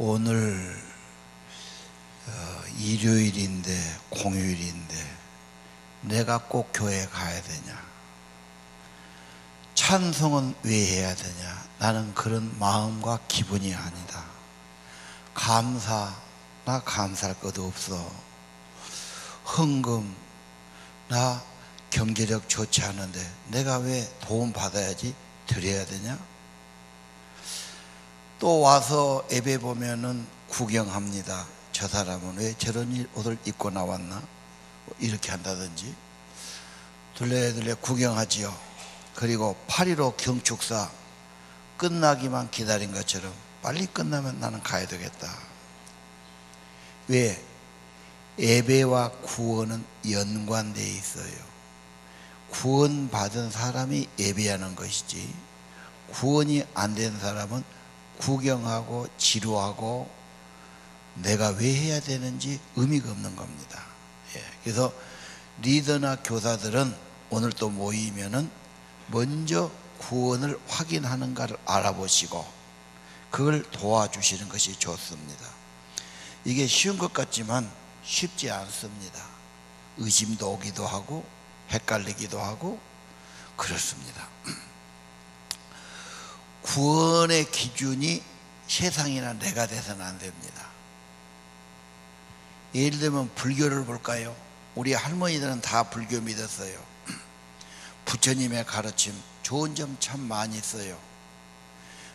오늘 일요일인데 공휴일인데 내가 꼭 교회에 가야 되냐? 찬송은 왜 해야 되냐? 나는 그런 마음과 기분이 아니다. 나 감사할 것도 없어. 헌금, 나 경제력 좋지 않은데 내가 왜 도움 받아야지 드려야 되냐? 또 와서 예배 보면은 구경합니다. 저 사람은 왜 저런 옷을 입고 나왔나? 이렇게 한다든지 둘레둘레 구경하지요. 그리고 8.15 경축사 끝나기만 기다린 것처럼 빨리 끝나면 나는 가야 되겠다. 왜? 예배와 구원은 연관되어 있어요. 구원받은 사람이 예배하는 것이지, 구원이 안 된 사람은 구경하고 지루하고 내가 왜 해야 되는지 의미가 없는 겁니다. 그래서 리더나 교사들은 오늘 또 모이면은 먼저 구원을 확인하는가를 알아보시고 그걸 도와주시는 것이 좋습니다. 이게 쉬운 것 같지만 쉽지 않습니다. 의심도 오기도 하고 헷갈리기도 하고 그렇습니다. 구원의 기준이 세상이나 내가 돼서는 안 됩니다. 예를 들면 불교를 볼까요? 우리 할머니들은 다 불교 믿었어요. 부처님의 가르침 좋은 점 참 많이 있어요.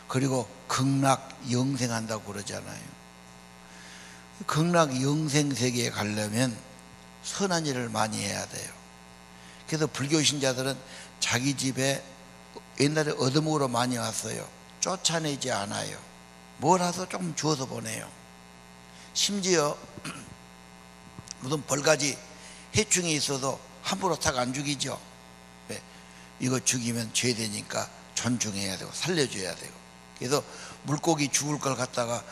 그리고 극락 영생한다고 그러잖아요. 극락 영생 세계에 가려면 선한 일을 많이 해야 돼요. 그래서 불교 신자들은 자기 집에 옛날에 얻어먹으러 많이 왔어요. 쫓아내지 않아요. 뭐라도 조금 주워서 보내요. 심지어 무슨 벌가지 해충이 있어도 함부로 탁 안 죽이죠. 왜? 이거 죽이면 죄되니까 존중해야 되고 살려줘야 되고. 그래서 물고기 죽을 걸 갖다가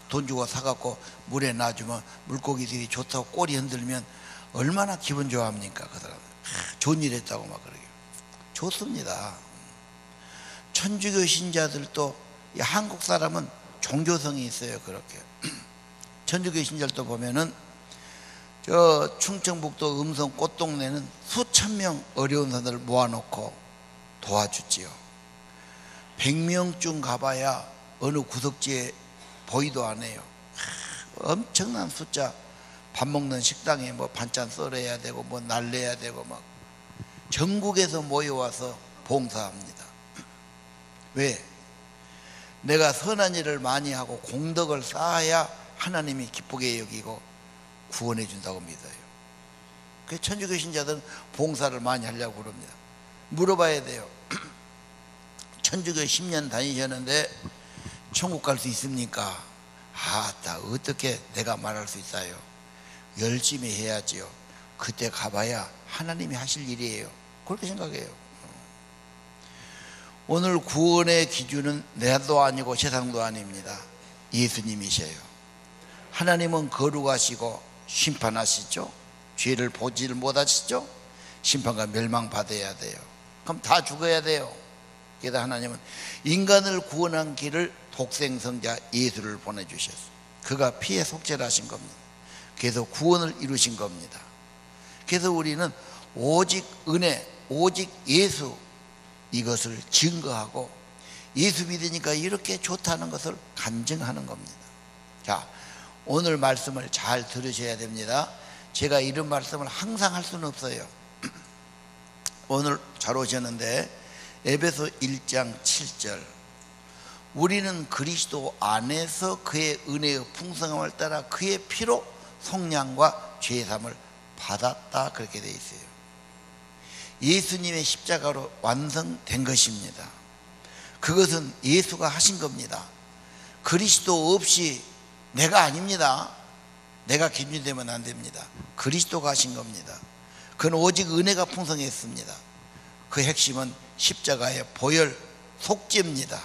돈 주고 사갖고 물에 놔주면 물고기들이 좋다고 꼬리 흔들면 얼마나 기분 좋아합니까? 그 사람들 좋은 일 했다고 막 그러게. 좋습니다. 천주교 신자들도, 한국 사람은 종교성이 있어요. 그렇게 천주교 신자들도 보면은 저 충청북도 음성 꽃동네는 수천 명 어려운 사람들을 모아놓고 도와주지요. 100명쯤 가봐야 어느 구석지에 보이도 않아요. 엄청난 숫자. 밥 먹는 식당에 뭐 반찬 썰어야 되고 뭐 날려야 되고 막 전국에서 모여와서 봉사합니다. 왜? 내가 선한 일을 많이 하고 공덕을 쌓아야 하나님이 기쁘게 여기고 구원해 준다고 믿어요. 그래서 천주교 신자들은 봉사를 많이 하려고 그럽니다. 물어봐야 돼요. 천주교 10년 다니셨는데 천국 갈 수 있습니까? 아따, 어떻게 내가 말할 수 있어요? 열심히 해야지요. 그때 가봐야 하나님이 하실 일이에요. 그렇게 생각해요. 오늘 구원의 기준은 내도 아니고 세상도 아닙니다. 예수님이세요. 하나님은 거룩하시고 심판하시죠. 죄를 보지를 못하시죠. 심판과 멸망받아야 돼요. 그럼 다 죽어야 돼요. 그래서 하나님은 인간을 구원한 길을 독생성자 예수를 보내주셨어요. 그가 피에 속죄하신 겁니다. 그래서 구원을 이루신 겁니다. 그래서 우리는 오직 은혜, 오직 예수, 이것을 증거하고 예수 믿으니까 이렇게 좋다는 것을 간증하는 겁니다. 자, 오늘 말씀을 잘 들으셔야 됩니다. 제가 이런 말씀을 항상 할 수는 없어요. 오늘 잘 오셨는데 에베소 1장 7절, 우리는 그리스도 안에서 그의 은혜의 풍성함을 따라 그의 피로 속량과 죄사함을 받았다, 그렇게 되어 있어요. 예수님의 십자가로 완성된 것입니다. 그것은 예수가 하신 겁니다. 그리스도 없이 내가 아닙니다. 내가 기준되면 안 됩니다. 그리스도가 하신 겁니다. 그건 오직 은혜가 풍성했습니다. 그 핵심은 십자가의 보혈 속죄입니다.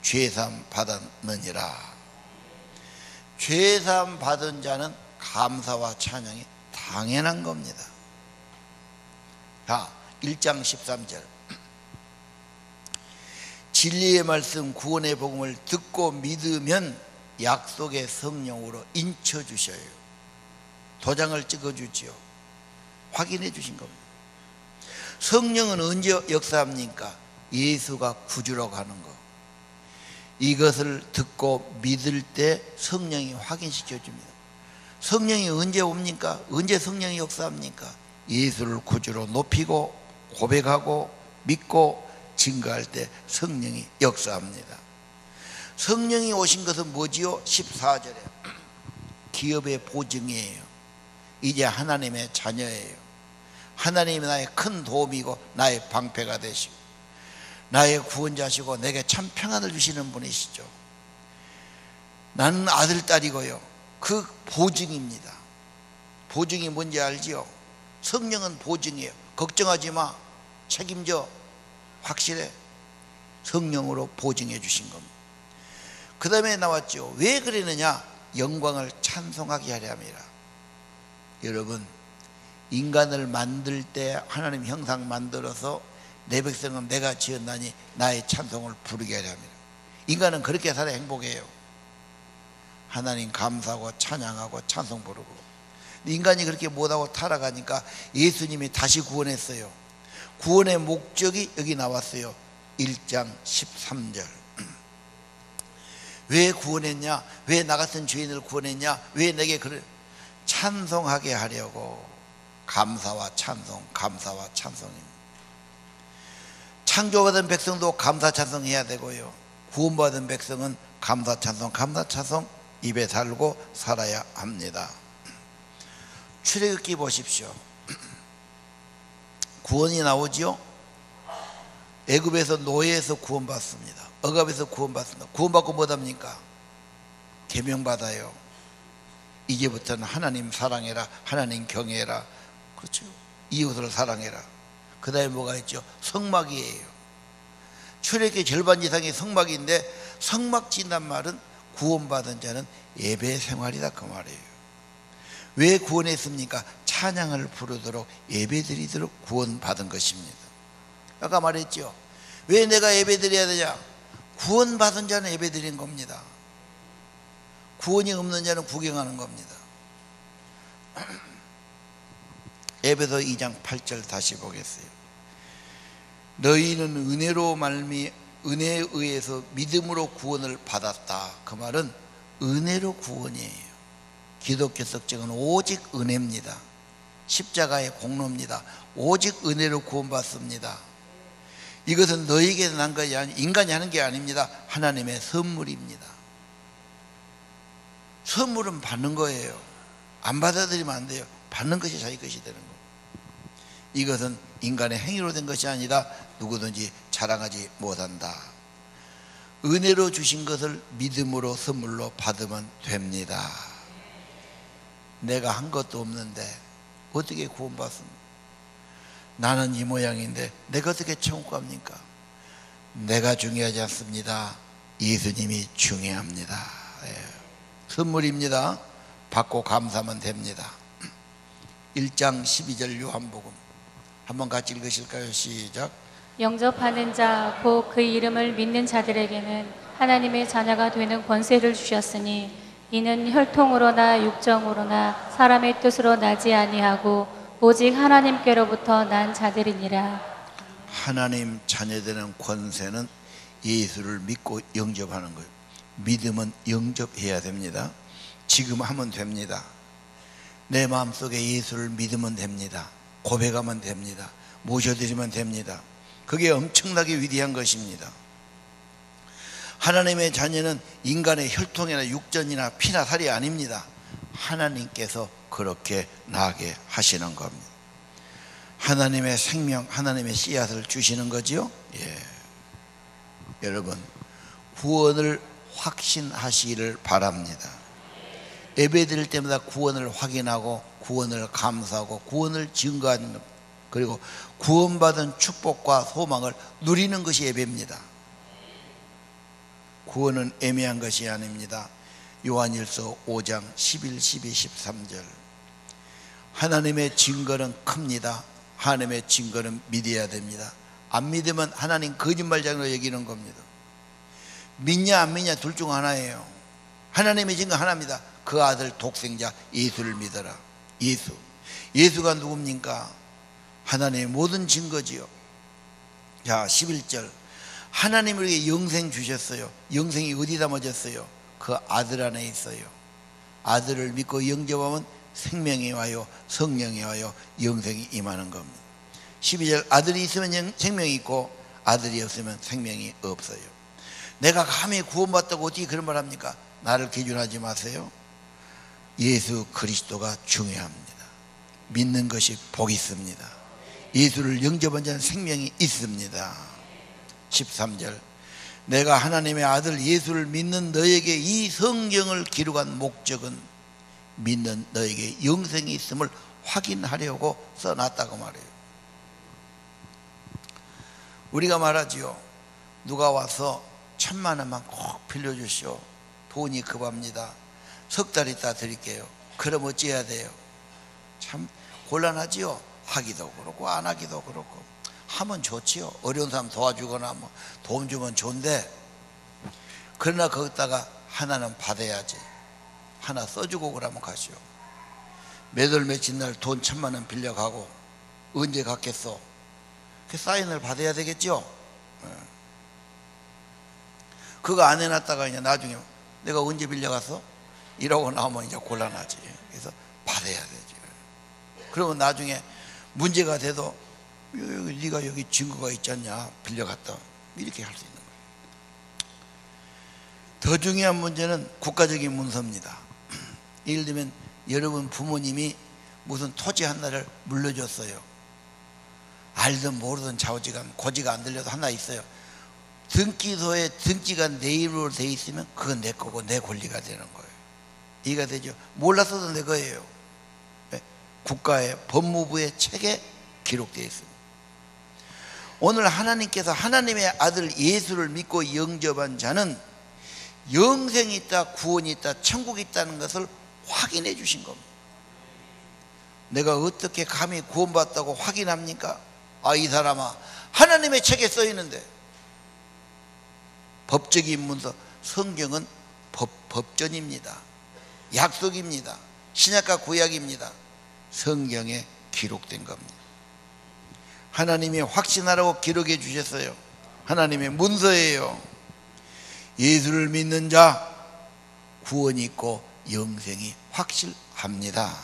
죄사함 받았느니라. 죄사함 받은 자는 감사와 찬양이 당연한 겁니다. 자, 1장 13절, 진리의 말씀 구원의 복음을 듣고 믿으면 약속의 성령으로 인쳐주셔요. 도장을 찍어주지요. 확인해 주신 겁니다. 성령은 언제 역사합니까? 예수가 구주로 가는 거. 이것을 듣고 믿을 때 성령이 확인시켜 줍니다. 성령이 언제 옵니까? 언제 성령이 역사합니까? 예수를 구주로 높이고 고백하고 믿고 증거할 때 성령이 역사합니다. 성령이 오신 것은 뭐지요? 14절에 기업의 보증이에요. 이제 하나님의 자녀예요. 하나님이 나의 큰 도움이고 나의 방패가 되시고 나의 구원자시고 내게 참 평안을 주시는 분이시죠. 나는 아들, 딸이고요. 그 보증입니다. 보증이 뭔지 알지요? 성령은 보증이에요. 걱정하지 마. 책임져. 확실해. 성령으로 보증해 주신 겁니다. 그 다음에 나왔죠. 왜 그러느냐? 영광을 찬송하게 하려 함이라. 여러분, 인간을 만들 때 하나님 형상 만들어서 내 백성은 내가 지었나니 나의 찬송을 부르게 하려 합니다. 인간은 그렇게 살아 행복해요. 하나님 감사하고 찬양하고 찬송 부르고. 인간이 그렇게 못하고 타락하니까 예수님이 다시 구원했어요. 구원의 목적이 여기 나왔어요. 1장 13절. 왜 구원했냐? 왜 나 같은 죄인을 구원했냐? 왜 내게 그래? 찬송하게 하려고. 감사와 찬송, 감사와 찬송입니다. 창조받은 백성도 감사 찬송해야 되고요. 구원받은 백성은 감사 찬송, 감사 찬송 입에 달고 살아야 합니다. 출애굽기 보십시오. 구원이 나오지요. 애굽에서 노예에서 구원받습니다. 억압에서 구원받습니다. 구원받고 뭐합니까? 계명받아요. 이제부터는 하나님 사랑해라, 하나님 경외해라. 그렇죠. 이웃을 사랑해라. 그 다음에 뭐가 있죠? 성막이에요. 출애굽기 절반 이상이 성막인데 성막 지난 말은 구원받은 자는 예배 생활이다 그 말이에요. 왜 구원했습니까? 찬양을 부르도록 예배드리도록 구원받은 것입니다. 아까 말했죠. 왜 내가 예배드려야 되냐? 구원받은 자는 예배드리는 겁니다. 구원이 없는 자는 구경하는 겁니다. 에베소 2장 8절 다시 보겠어요. 너희는 은혜에 의해서 믿음으로 구원을 받았다. 그 말은 은혜로 구원이에요. 기독교 속죄는 오직 은혜입니다. 십자가의 공로입니다. 오직 은혜로 구원받습니다. 이것은 너에게 난 것이 아니 인간이 하는 게 아닙니다. 하나님의 선물입니다. 선물은 받는 거예요. 안 받아들이면 안 돼요. 받는 것이 자기 것이 되는 거예요. 이것은 인간의 행위로 된 것이 아니라 누구든지 자랑하지 못한다. 은혜로 주신 것을 믿음으로 선물로 받으면 됩니다. 내가 한 것도 없는데 어떻게 구원받습니까? 나는 이 모양인데 내가 어떻게 천국 갑니까? 내가 중요하지 않습니다. 예수님이 중요합니다. 선물입니다. 받고 감사하면 됩니다. 1장 12절 요한복음 한번 같이 읽으실까요? 시작. 영접하는 자 곧 그 이름을 믿는 자들에게는 하나님의 자녀가 되는 권세를 주셨으니 이는 혈통으로나 육정으로나 사람의 뜻으로 나지 아니하고 오직 하나님께로부터 난 자들이니라. 하나님 자녀되는 권세는 예수를 믿고 영접하는 거예요. 믿음은 영접해야 됩니다. 지금 하면 됩니다. 내 마음속에 예수를 믿으면 됩니다. 고백하면 됩니다. 모셔드리면 됩니다. 그게 엄청나게 위대한 것입니다. 하나님의 자녀는 인간의 혈통이나 육전이나 피나 살이 아닙니다. 하나님께서 그렇게 나게 하시는 겁니다. 하나님의 생명, 하나님의 씨앗을 주시는 거지요. 여러분, 구원을 확신하시기를 바랍니다. 예배 드릴 때마다 구원을 확인하고 구원을 감사하고 구원을 증거하는 것, 그리고 구원받은 축복과 소망을 누리는 것이 예배입니다. 구원은 애매한 것이 아닙니다. 요한일서 5장 11, 12, 13절. 하나님의 증거는 큽니다. 하나님의 증거는 믿어야 됩니다. 안 믿으면 하나님 거짓말장으로 여기는 겁니다. 믿냐 안 믿냐 둘 중 하나예요. 하나님의 증거 하나입니다. 그 아들 독생자 예수를 믿어라. 예수가 누굽니까? 하나님의 모든 증거지요. 자, 11절. 하나님 우리에게 영생 주셨어요. 영생이 어디 담아졌어요? 그 아들 안에 있어요. 아들을 믿고 영접하면 생명이 와요, 성령이 와요, 영생이 임하는 겁니다. 12절. 아들이 있으면 생명이 있고 아들이 없으면 생명이 없어요. 내가 감히 구원받다고 어떻게 그런 말 합니까? 나를 기준하지 마세요. 예수 그리스도가 중요합니다. 믿는 것이 복이 있습니다. 예수를 영접한 자는 생명이 있습니다. 13절. 내가 하나님의 아들 예수를 믿는 너에게 이 성경을 기록한 목적은 믿는 너에게 영생이 있음을 확인하려고 써놨다고 말해요. 우리가 말하지요. 누가 와서 1,000만 원만 꼭 빌려주시오. 돈이 급합니다. 석 달 있다 드릴게요. 그럼 어찌해야 돼요? 참 곤란하지요. 하기도 그렇고 안 하기도 그렇고. 하면 좋지요. 어려운 사람 도와주거나 뭐 도움 주면 좋은데, 그러나 거기다가 하나는 받아야지. 하나 써주고 그러면 가시오. 몇 월 며칠 날 돈 1,000만 원 빌려가고 언제 갚겠어? 그 사인을 받아야 되겠죠. 그거 안 해놨다가 이제 나중에 내가 언제 빌려갔어? 이러고 나오면 이제 곤란하지. 그래서 받아야 되지. 그러면 나중에 문제가 돼도 네가 여기 증거가 있지 않냐, 빌려갔다, 이렇게 할 수 있는 거예요. 더 중요한 문제는 국가적인 문서입니다. 예를 들면 여러분 부모님이 무슨 토지 하나를 물려줬어요. 알든 모르든 좌우지간 고지가 안 들려도 하나 있어요. 등기소에 등기가 내 이름으로 돼 있으면 그건 내 거고 내 권리가 되는 거예요. 이해가 되죠? 몰랐어도 내 거예요. 국가의 법무부의 책에 기록되어 있습니다. 오늘 하나님께서 하나님의 아들 예수를 믿고 영접한 자는 영생이 있다, 구원이 있다, 천국이 있다는 것을 확인해 주신 겁니다. 내가 어떻게 감히 구원받았다고 확인합니까? 아, 이 사람아, 하나님의 책에 써 있는데. 법적인 문서, 성경은 법전입니다. 약속입니다. 신약과 구약입니다. 성경에 기록된 겁니다. 하나님이 확신하라고 기록해 주셨어요. 하나님의 문서예요. 예수를 믿는 자 구원이 있고 영생이 확실합니다.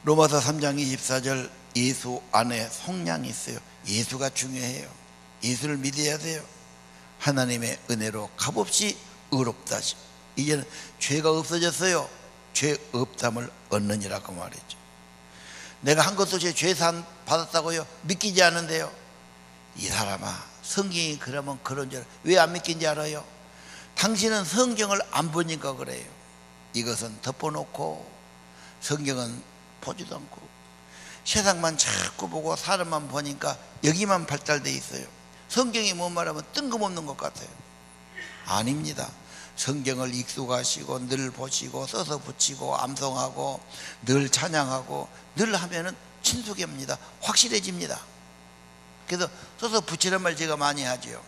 로마서 3장 24절. 예수 안에 속량이 있어요. 예수가 중요해요. 예수를 믿어야 돼요. 하나님의 은혜로 값없이 의롭다. 이제는 죄가 없어졌어요. 죄 없담을 얻느니라고 말했죠. 내가 한 것도 제 죄산 받았다고요? 믿기지 않는데요. 이 사람아, 성경이 그러면 그런 줄 왜 안 믿긴지 알아요? 당신은 성경을 안 보니까 그래요. 이것은 덮어놓고 성경은 보지도 않고 세상만 자꾸 보고 사람만 보니까 여기만 발달돼 있어요. 성경이 뭔 말하면 뜬금없는 것 같아요. 아닙니다. 성경을 익숙하시고 늘 보시고 써서 붙이고 암송하고 늘 찬양하고 늘 하면은 친숙해집니다. 확실해집니다. 그래서 써서 붙이란 말 제가 많이 하죠.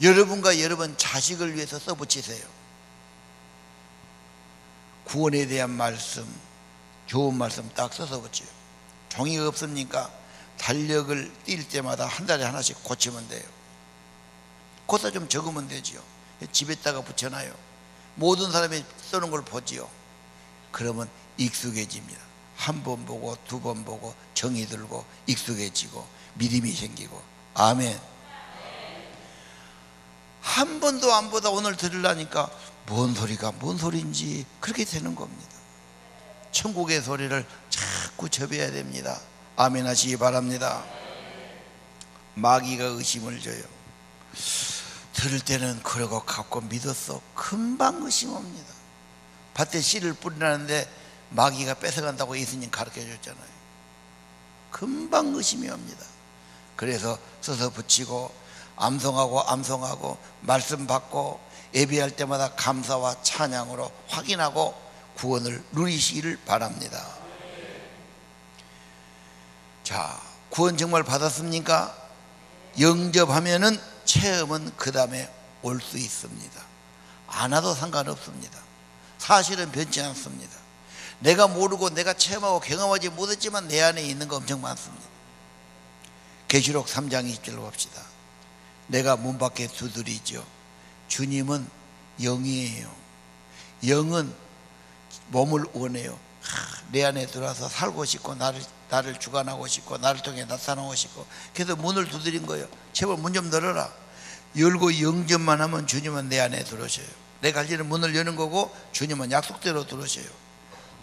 여러분과 여러분 자식을 위해서 써 붙이세요. 구원에 대한 말씀, 좋은 말씀 딱 써서 붙여요. 종이가 없습니까? 달력을 띌 때마다 한 달에 하나씩 고치면 돼요. 거기다 좀 적으면 되지요. 집에다가 붙여놔요. 모든 사람이 쓰는 걸 보지요. 그러면 익숙해집니다. 한 번 보고 두 번 보고 정이 들고 익숙해지고 믿음이 생기고. 아멘. 한 번도 안 보다 오늘 들으려니까 뭔 소리가 뭔 소리인지 그렇게 되는 겁니다. 천국의 소리를 자꾸 접해야 됩니다. 아멘 하시기 바랍니다. 마귀가 의심을 줘요. 들을 때는 그러고 갖고 믿었어. 금방 의심 옵니다. 밭에 씨를 뿌리라는데 마귀가 뺏어간다고 예수님 가르쳐 줬잖아요. 금방 의심이 옵니다. 그래서 써서 붙이고 암송하고 말씀 받고 예배할 때마다 감사와 찬양으로 확인하고 구원을 누리시기를 바랍니다. 자, 구원 정말 받았습니까? 영접하면은 체험은 그 다음에 올 수 있습니다. 안 와도 상관없습니다. 사실은 변치 않습니다. 내가 모르고 내가 체험하고 경험하지 못했지만 내 안에 있는 거 엄청 많습니다. 계시록 3장 20절 봅시다. 내가 문 밖에 두드리죠. 주님은 영이에요. 영은 몸을 원해요. 내 안에 들어와서 살고 싶고 나를 주관하고 싶고 나를 통해 나타나고 싶고, 그래서 문을 두드린 거예요. 제발 문 좀 열어라. 열고 영접만 하면 주님은 내 안에 들어오셔요. 내가 할 일은 문을 여는 거고 주님은 약속대로 들어오셔요.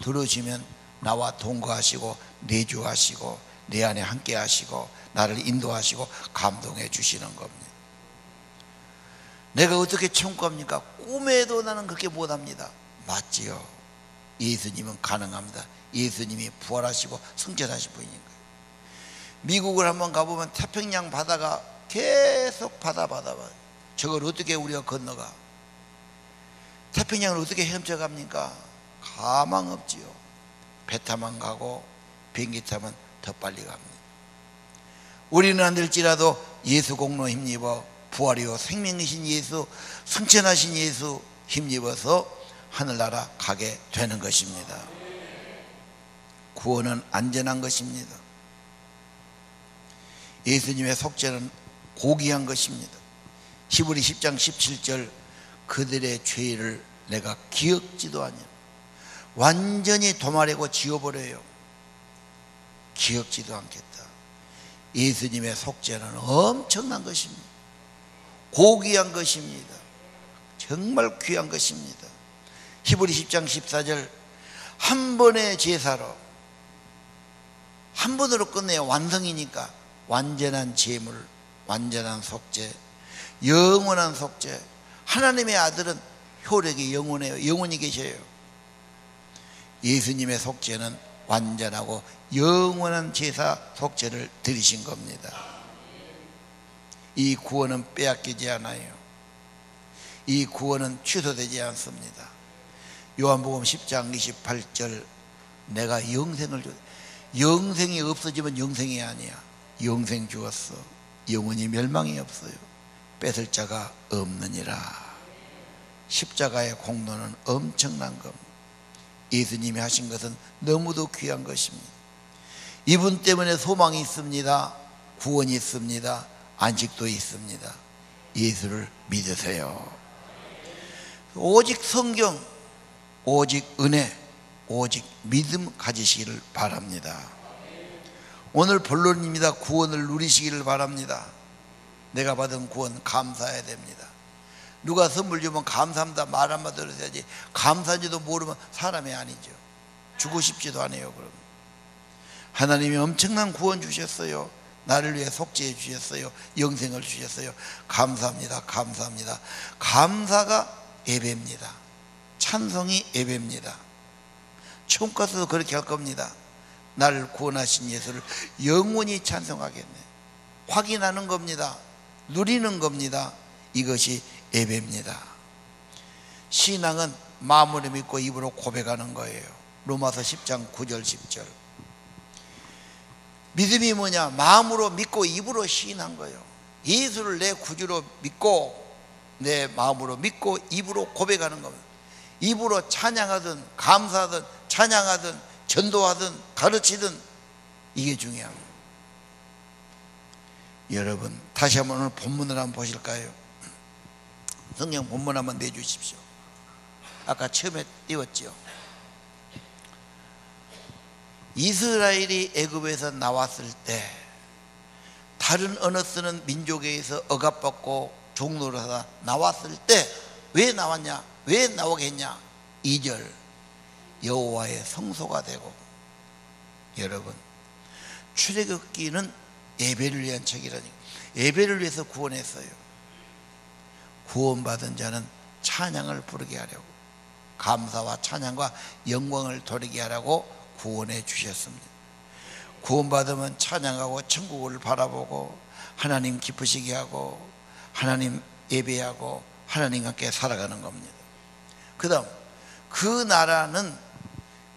들어오시면 나와 동거하시고 내주하시고 내 안에 함께 하시고 나를 인도하시고 감동해 주시는 겁니다. 내가 어떻게 천국 갑니까? 꿈에도 나는 그렇게 못합니다. 맞지요? 예수님은 가능합니다. 예수님이 부활하시고 승천하신 분이니까요. 미국을 한번 가보면 태평양 바다가 계속 바다. 저걸 어떻게 우리가 건너가? 태평양을 어떻게 헤엄쳐갑니까? 가망 없지요. 배 타만 가고 비행기 타면 더 빨리 갑니다. 우리는 안 될지라도 예수 공로 힘입어 부활이요 생명이신 예수, 승천하신 예수 힘입어서 하늘나라 가게 되는 것입니다. 구원은 안전한 것입니다. 예수님의 속죄는 고귀한 것입니다. 히브리 10장 17절 그들의 죄를 내가 기억지도 아니하노라. 완전히 도마내고 지워버려요. 기억지도 않겠다. 예수님의 속죄는 엄청난 것입니다. 고귀한 것입니다. 정말 귀한 것입니다. 히브리 10장 14절 한 번의 제사로 한 번으로 끝내요. 완성이니까 완전한 제물, 완전한 속죄, 영원한 속죄. 하나님의 아들은 효력이 영원해요. 영원히 계셔요. 예수님의 속죄는 완전하고 영원한 제사 속죄를 드리신 겁니다. 이 구원은 빼앗기지 않아요. 이 구원은 취소되지 않습니다. 요한복음 10장 28절 내가 영생을 주. 영생이 없어지면 영생이 아니야. 영생 주었어. 영원히 멸망이 없어요. 뺏을 자가 없느니라. 십자가의 공로는 엄청난 겁니다. 예수님이 하신 것은 너무도 귀한 것입니다. 이분 때문에 소망이 있습니다. 구원이 있습니다. 안식도 있습니다. 예수를 믿으세요. 오직 성경, 오직 은혜, 오직 믿음 가지시기를 바랍니다. 오늘 본론입니다. 구원을 누리시기를 바랍니다. 내가 받은 구원 감사해야 됩니다. 누가 선물 주면 감사합니다 말 한마디로 해야지, 감사한지도 모르면 사람이 아니죠. 주고 싶지도 않아요. 그럼 하나님이 엄청난 구원 주셨어요. 나를 위해 속죄해 주셨어요. 영생을 주셨어요. 감사합니다. 감사합니다. 감사가 예배입니다. 찬송이 예배입니다. 천국 가서도 그렇게 할 겁니다. 나를 구원하신 예수를 영원히 찬송하겠네. 확인하는 겁니다. 누리는 겁니다. 이것이 예배입니다. 신앙은 마음으로 믿고 입으로 고백하는 거예요. 로마서 10장 9절 10절. 믿음이 뭐냐? 마음으로 믿고 입으로 시인한 거예요. 예수를 내 구주로 믿고 내 마음으로 믿고 입으로 고백하는 겁니다. 입으로 찬양하든 감사하든 찬양하든 전도하든 가르치든 이게 중요합니다. 여러분 다시 한번 오늘 본문을 한번 보실까요? 성경 본문 한번 내주십시오. 아까 처음에 띄웠죠. 이스라엘이 애굽에서 나왔을 때 다른 언어 쓰는 민족에 의해서 억압받고 종노릇하다 나왔을 때 왜 나왔냐? 왜 나오게 했냐? 2절 여호와의 성소가 되고. 여러분 출애굽기는 예배를 위한 책이라니까. 예배를 위해서 구원했어요. 구원받은 자는 찬양을 부르게 하려고, 감사와 찬양과 영광을 돌리게 하라고 구원해 주셨습니다. 구원받으면 찬양하고 천국을 바라보고 하나님 기쁘시게 하고 하나님 예배하고 하나님과 함께 살아가는 겁니다. 그 다음 그 나라는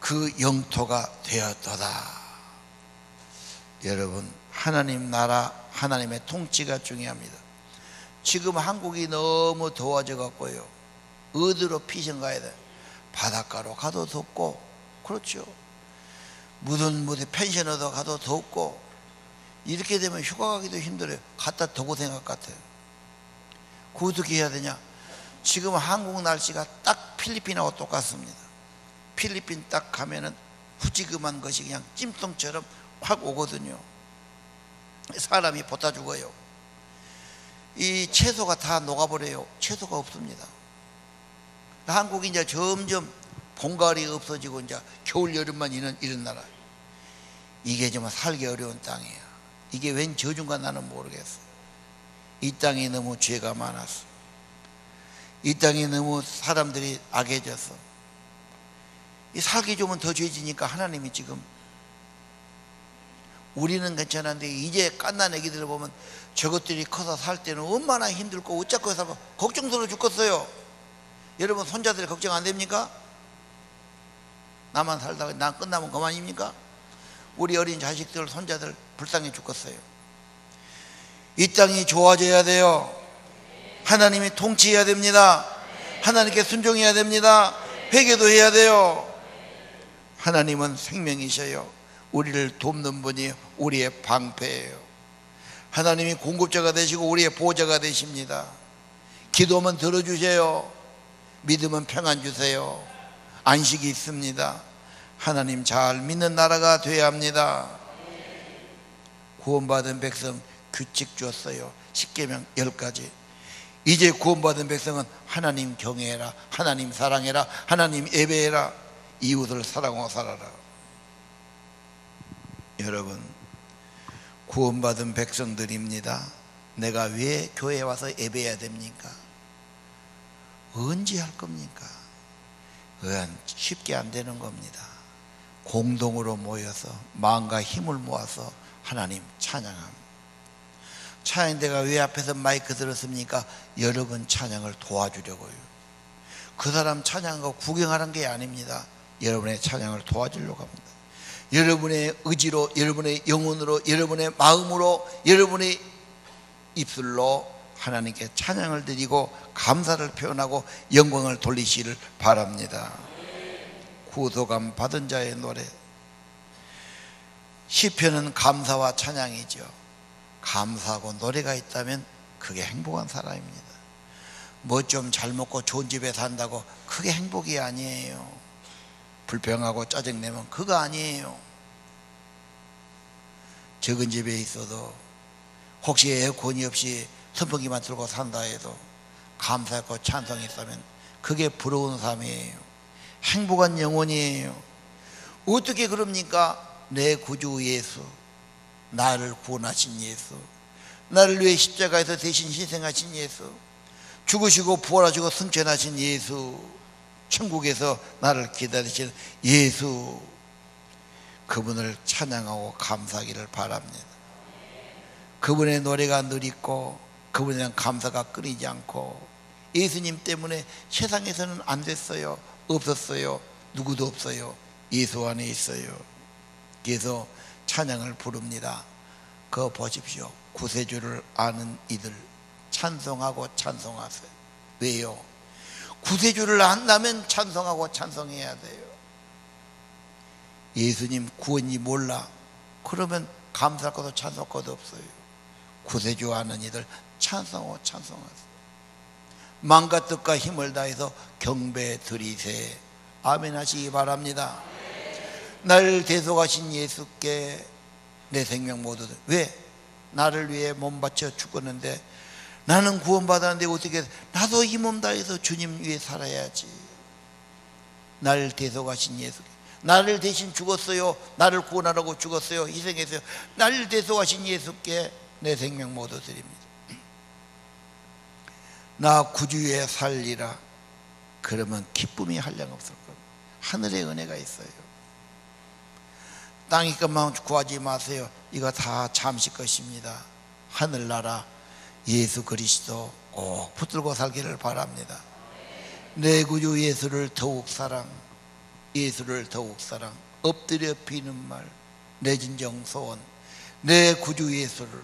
그 영토가 되었도다. 여러분 하나님 나라, 하나님의 통치가 중요합니다. 지금 한국이 너무 더워져 갖고요, 어디로 피신 가야 돼? 바닷가로 가도 덥고, 그렇죠. 무슨 펜션에도 가도 덥고, 이렇게 되면 휴가 가기도 힘들어요. 갔다 더 고생할 것 같아요. 그 어떻게 해야 되냐? 지금 한국 날씨가 딱 필리핀하고 똑같습니다. 필리핀 딱 가면은 후지금한 것이 그냥 찜통처럼 확 오거든요. 사람이 벗다 죽어요. 이 채소가 다 녹아버려요. 채소가 없습니다. 한국이 이제 점점 봄가을이 없어지고 이제 겨울 여름만 이런 나라. 이게 정말 살기 어려운 땅이에요. 이게 웬 저주인가 나는 모르겠어요. 이 땅이 너무 죄가 많았어. 이 땅이 너무 사람들이 악해져서, 이 살기 좋으면 더 죄지니까 하나님이 지금, 우리는 괜찮은데 이제 갓난 애기들을 보면 저것들이 커서 살 때는 얼마나 힘들고 어쩌고 해서 걱정스러워 죽겠어요. 여러분 손자들 걱정 안 됩니까? 나만 살다가 난 끝나면 그만입니까? 우리 어린 자식들 손자들 불쌍해 죽겠어요. 이 땅이 좋아져야 돼요. 하나님이 통치해야 됩니다. 하나님께 순종해야 됩니다. 회개도 해야 돼요. 하나님은 생명이셔요. 우리를 돕는 분이 우리의 방패예요. 하나님이 공급자가 되시고 우리의 보호자가 되십니다. 기도하면 들어주세요. 믿으면 평안 주세요. 안식이 있습니다. 하나님 잘 믿는 나라가 되어야 합니다. 구원받은 백성 규칙 줬어요. 십계명 10가지. 이제 구원받은 백성은 하나님 경외해라, 하나님 사랑해라, 하나님 예배해라, 이웃을 사랑하고 살아라. 여러분, 구원받은 백성들입니다. 내가 왜 교회에 와서 예배해야 됩니까? 언제 할 겁니까? 그건 쉽게 안 되는 겁니다. 공동으로 모여서 마음과 힘을 모아서 하나님 찬양합니다. 찬양대가 왜 앞에서 마이크 들었습니까? 여러분 찬양을 도와주려고요. 그 사람 찬양하고 구경하는 게 아닙니다. 여러분의 찬양을 도와주려고 합니다. 여러분의 의지로, 여러분의 영혼으로, 여러분의 마음으로, 여러분의 입술로 하나님께 찬양을 드리고 감사를 표현하고 영광을 돌리시기를 바랍니다. 구속함 받은 자의 노래. 시편은 감사와 찬양이죠. 감사하고 노래가 있다면 그게 행복한 사람입니다. 뭐 좀 잘 먹고 좋은 집에 산다고 그게 행복이 아니에요. 불평하고 짜증내면 그거 아니에요. 적은 집에 있어도 혹시 에어컨이 없이 선풍기만 틀고 산다 해도 감사하고 찬송이 있다면 그게 부러운 삶이에요. 행복한 영혼이에요. 어떻게 그럽니까? 내 구주 예수, 나를 구원하신 예수, 나를 위해 십자가에서 대신 희생하신 예수, 죽으시고 부활하시고 승천하신 예수, 천국에서 나를 기다리신 예수, 그분을 찬양하고 감사하기를 바랍니다. 그분의 노래가 늘 있고 그분에 대한 감사가 끊이지 않고, 예수님 때문에 세상에서는 안 됐어요. 없었어요. 누구도 없어요. 예수 안에 있어요. 그래서 찬양을 부릅니다. 그거 보십시오. 구세주를 아는 이들 찬송하고 찬송하세요. 왜요? 구세주를 안다면 찬송하고 찬송해야 돼요. 예수님 구원이 몰라? 그러면 감사할 것도 찬송할 것도 없어요. 구세주 아는 이들 찬송하고 찬송하세요. 마음과 뜻과 힘을 다해서 경배 드리세. 아멘 하시기 바랍니다. 나를 대속하신 예수께 내 생명 모두. 왜? 나를 위해 몸 바쳐 죽었는데 나는 구원받았는데 어떻게, 나도 이 몸 다해서 주님 위해 살아야지. 나를 대속하신 예수, 나를 대신 죽었어요. 나를 구원하라고 죽었어요. 희생했어요. 나를 대속하신 예수께 내 생명 모두 드립니다. 나 구주 위에 살리라. 그러면 기쁨이 한량없을 겁니다. 하늘의 은혜가 있어요. 땅의 것만 구하지 마세요. 이거 다 잠시 것입니다. 하늘나라 예수 그리스도 꼭 붙들고 살기를 바랍니다. 내 구주 예수를 더욱 사랑, 예수를 더욱 사랑, 엎드려 비는 말, 내 진정 소원, 내 구주 예수를,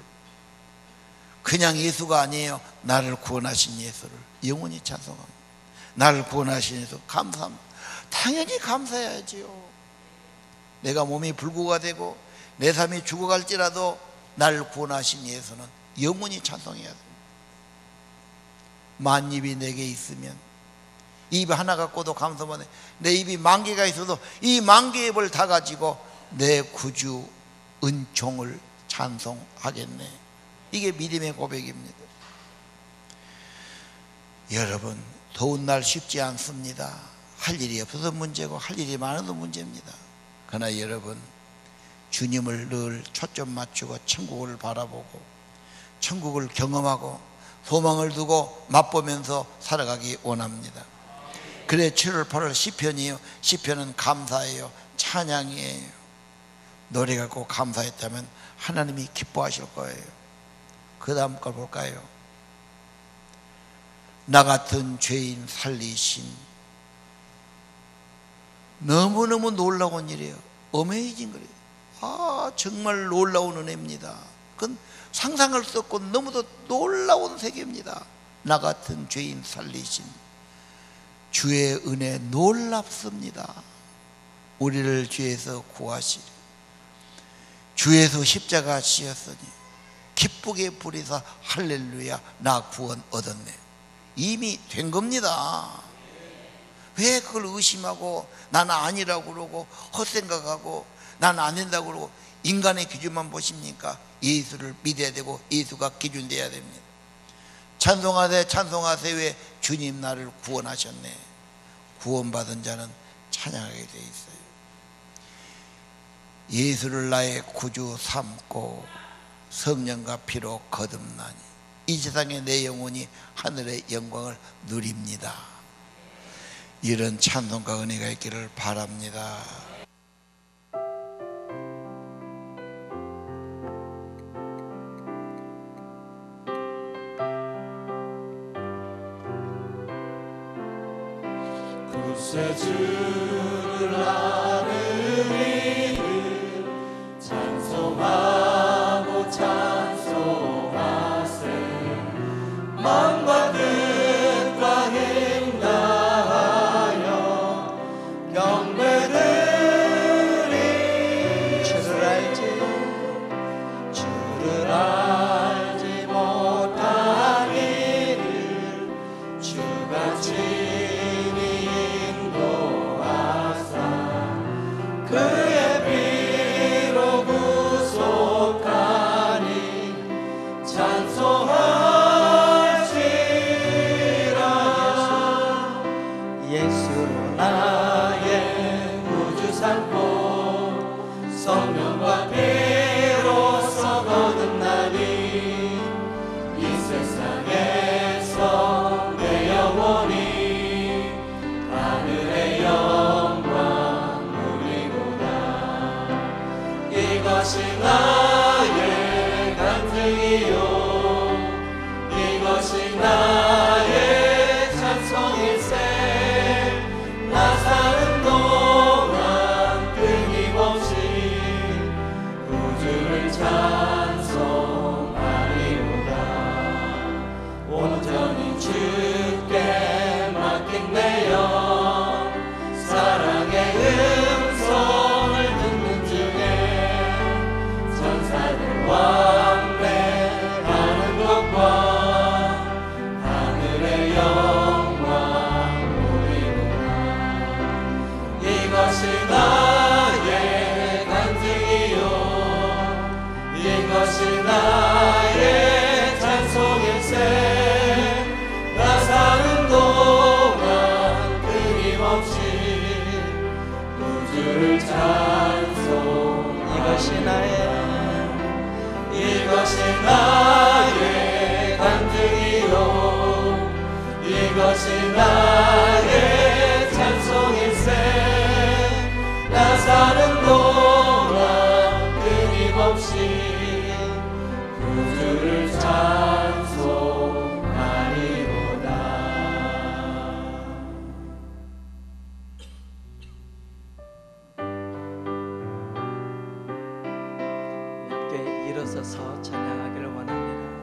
그냥 예수가 아니에요. 나를 구원하신 예수를 영원히 찬송합니다. 나를 구원하신 예수 감사합니다. 당연히 감사해야지요. 내가 몸이 불구가 되고 내 삶이 죽어갈지라도 나를 구원하신 예수는 영원히 찬송해야 됩니다. 만입이 내게 있으면, 입 하나 갖고도 감사 못해. 내 입이 만 개가 있어도 이 만 개의 입을 다 가지고 내 구주 은총을 찬송하겠네. 이게 믿음의 고백입니다. 여러분, 더운 날 쉽지 않습니다. 할 일이 없어서 문제고 할 일이 많아도 문제입니다. 그러나 여러분, 주님을 늘 초점 맞추고 천국을 바라보고 천국을 경험하고 소망을 두고 맛보면서 살아가기 원합니다. 그래 7월 8월 시편이요, 시편은 감사예요, 찬양이에요. 노래 갖고 감사했다면 하나님이 기뻐하실 거예요. 그 다음 걸 볼까요? 나 같은 죄인 살리심. 너무너무 놀라운 일이에요. 어메이징 거예요. 아, 정말 놀라운 은혜입니다. 그건 상상할 수 없고 너무도 놀라운 세계입니다. 나 같은 죄인 살리심. 주의 은혜 놀랍습니다. 우리를 죄에서 구하시리. 주에서 십자가 지었으니 기쁘게 부리사 할렐루야, 나 구원 얻었네. 이미 된 겁니다. 왜 그걸 의심하고 나는 아니라고 그러고 헛생각하고 나는 안 된다고 그러고 인간의 기준만 보십니까? 예수를 믿어야 되고 예수가 기준 되어야 됩니다. 찬송하세 찬송하세, 왜 주님 나를 구원하셨네. 구원받은 자는 찬양하게 되어 있어요. 예수를 나의 구주 삼고 성령과 피로 거듭나니 이 세상의 내 영혼이 하늘의 영광을 누립니다. 이런 찬송과 은혜가 있기를 바랍니다. 구세주를 아는 이를 찬송하고 찬송하세. 마음과 뜻과 힘 다하여 경배드리. 주를 알지 못한 이를 주가 친히 인도하사 그의 피로 구속하니 찬송하시라. 예수로 나의 구주 삼고 성령과 피로써 거듭나니 이 세상에서 내 영혼이 하늘의 영광 누리고다. 이것이 나의 간증이요, 이것이 나의 찬송일세. 나 사는 동안 끊임없이 구주를 찬송하리로다. 온전히 주께 맡긴 내 영, 사랑의 음성을 듣는 중에 천사들 왕래하는 것과 하늘의 영광 누리노라. 이것이 나의 간증이요, 이것이 나의 찬송일세. 나 사는 동안 끊임없이 구주를 찬송. 이것이 나의 간증이요, 이것이 나의 찬송일세. 나 사는 동안 끊임없이 구주를 찬송하리로다. 함께 일어서서 찬양하기를 원합니다.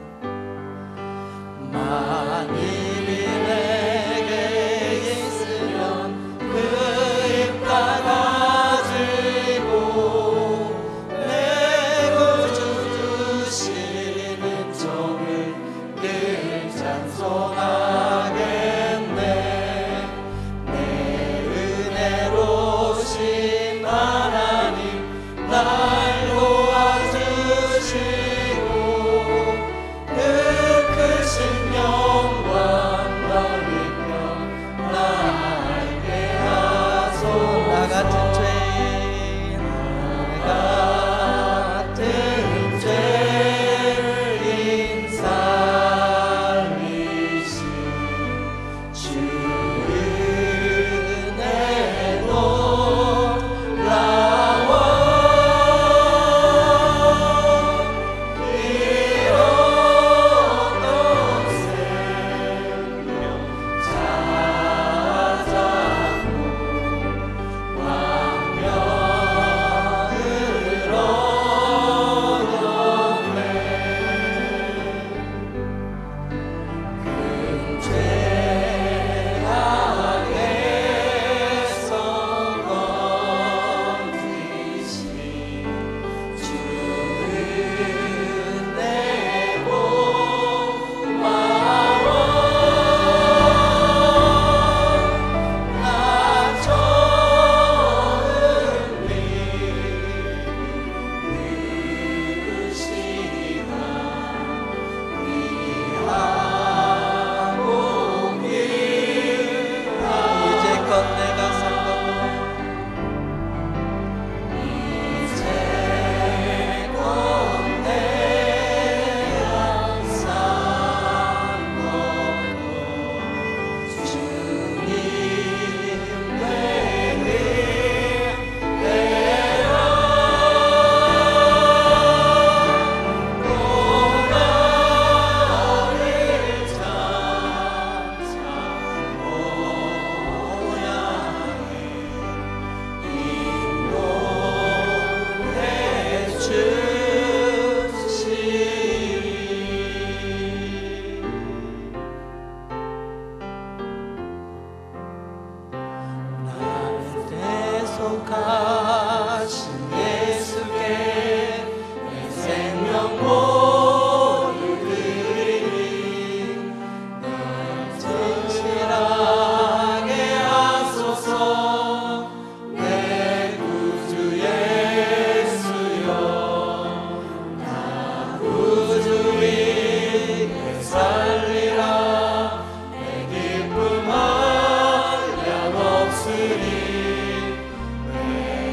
찬송하겠네. 내 은혜로우신 하나님 날 도와주시고 그 크신 영광 넓이 펴 나에게 하소서. 나 같은 죄인 살리신 주 은혜 놀라워. 잃었던 생명 찾았고 왕명을 얻었네. 큰 죄악에서 건지신 주 은혜 고마워. 나 처음 의심한 귀하고 귀한 이제껏 내가 산 것, 이제껏 내가 산 것도 주님 내게 대라. 나를 찬찬 모양에 인도해 주시니. 나한테 속하신 예수께 내 생명 모두 드리니 날 진실하게 하소서. 내 구주 예수여, 나 구주 위에 살리라. 내 기쁨 한량없으니 내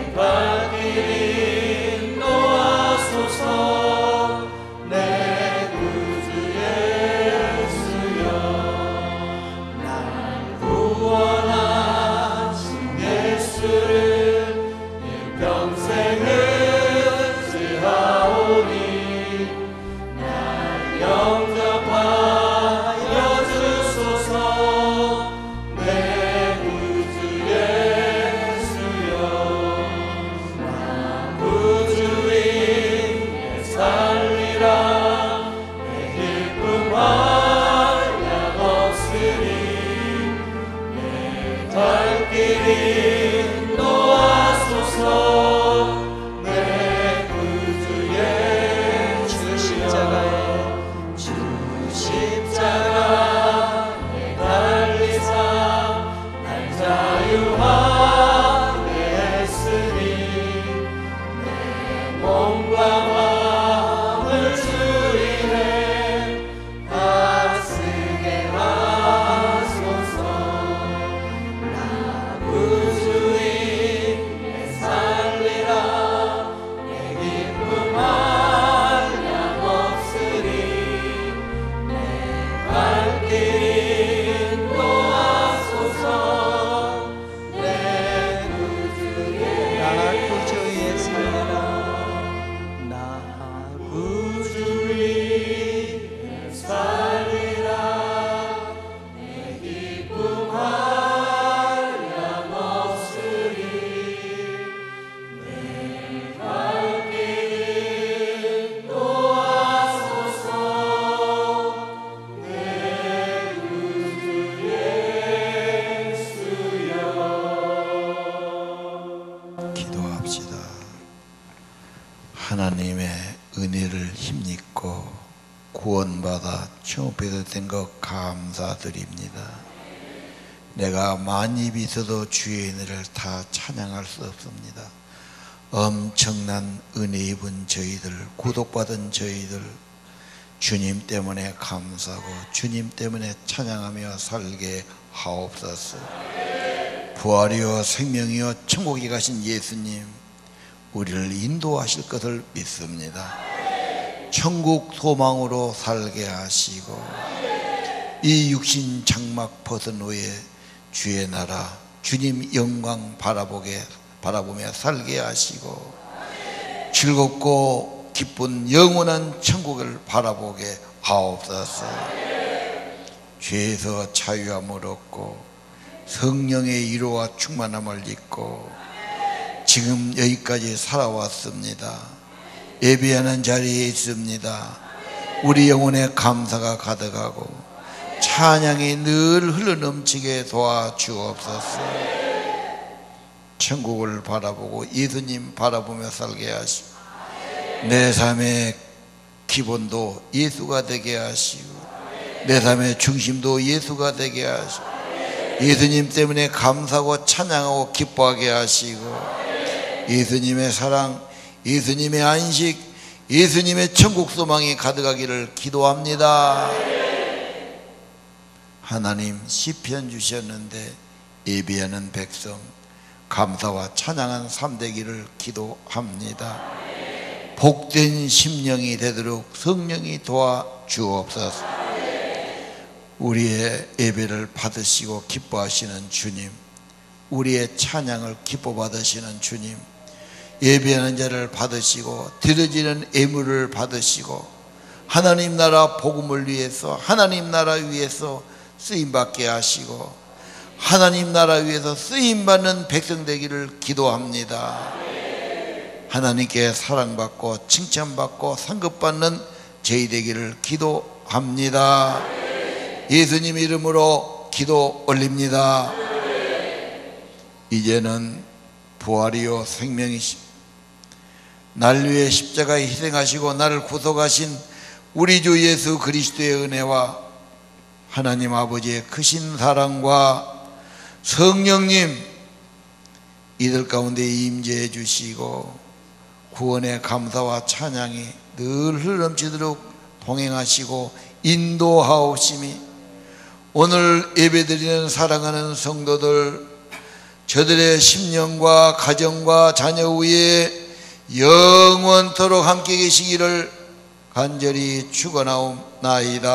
구원받아 청업해도 된 것 감사드립니다. 내가 만입이 있어도 주의 은혜를 다 찬양할 수 없습니다. 엄청난 은혜 입은 저희들, 구속받은 저희들, 주님 때문에 감사하고 주님 때문에 찬양하며 살게 하옵소서. 부활이요 생명이요 천국에 가신 예수님, 우리를 인도하실 것을 믿습니다. 천국 소망으로 살게 하시고 이 육신 장막 벗은 후에 주의 나라 주님 영광 바라보며 살게 하시고 즐겁고 기쁜 영원한 천국을 바라보게 하옵소서. 죄에서 자유함을 얻고 성령의 위로와 충만함을 입고 지금 여기까지 살아왔습니다. 예배하는 자리에 있습니다. 우리 영혼에 감사가 가득하고 찬양이 늘 흘러넘치게 도와주옵소서. 천국을 바라보고 예수님 바라보며 살게 하시고 내 삶의 기본도 예수가 되게 하시고 내 삶의 중심도 예수가 되게 하시고 예수님 때문에 감사하고 찬양하고 기뻐하게 하시고 예수님의 사랑, 예수님의 안식, 예수님의 천국 소망이 가득하기를 기도합니다. 하나님 시편 주셨는데 예비하는 백성 감사와 찬양한 삶되기를 기도합니다. 복된 심령이 되도록 성령이 도와주옵소서. 우리의 예배를 받으시고 기뻐하시는 주님, 우리의 찬양을 기뻐 받으시는 주님, 예배하는 자를 받으시고 드려지는 예물을 받으시고 하나님 나라 복음을 위해서 하나님 나라 위해서 쓰임받게 하시고 하나님 나라 위해서 쓰임받는 백성 되기를 기도합니다. 하나님께 사랑받고 칭찬받고 상급받는 저희 되기를 기도합니다. 예수님 이름으로 기도 올립니다. 이제는 부활이요 생명이십니다. 날 위해 십자가에 희생하시고 나를 구속하신 우리 주 예수 그리스도의 은혜와 하나님 아버지의 크신 사랑과 성령님 이들 가운데 임재해 주시고 구원의 감사와 찬양이 늘 흘러넘치도록 동행하시고 인도하옵심이 오늘 예배드리는 사랑하는 성도들 저들의 심령과 가정과 자녀 위에 영원토록 함께 계시기를 간절히 축원하옵나이다.